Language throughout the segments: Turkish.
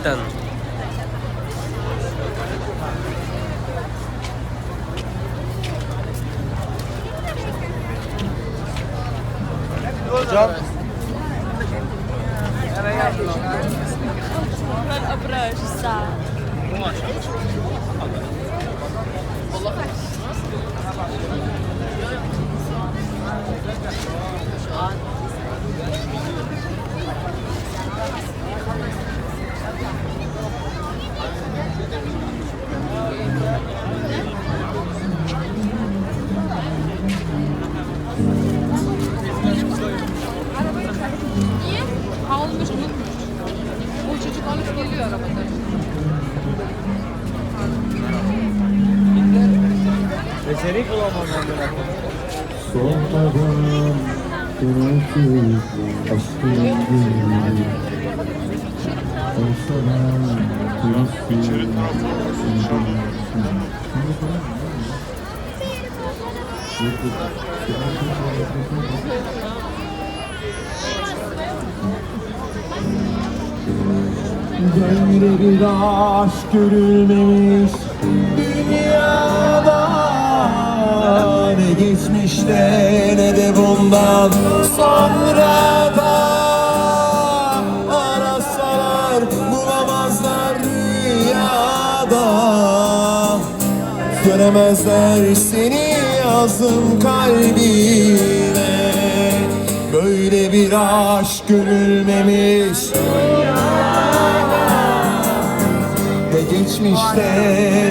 جدا. Hocam. الابراج الساعه. Almış unutmuş. O çocuk alıp geliyor arabada. Beceri bulamam ben. Sonradan bırakıp aşkın gülü olsalar turistsin. Böyle bir aşk görülmemiş dünyada, ne geçmişte ne de bundan sonra da. Arasalar bulamazlar rüyada, göremezler seni yazdım kalbime. Böyle bir aşk görülmemiş ne geçmişte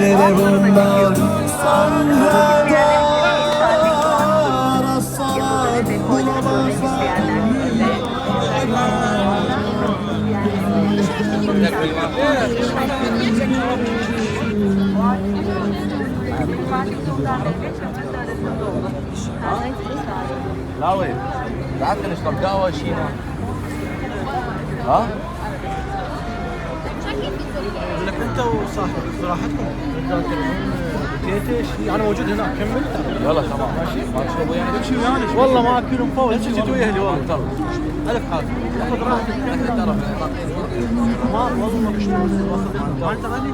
ne de bundan sonra da. Arasalar bulamazlar. لاوي تعال نشرب قهوة شينا. ها؟ لك انت وصاحبك صراحتكم انا موجود هناك كمل. يلا تمام ماشي ما تشربوا يعني كل شيء يعني والله ما اكلهم فوق انت جيت ويا اهلي والله ترى الف حاجه خذ راحتك انت ترى ما والله ما بشرب انت غني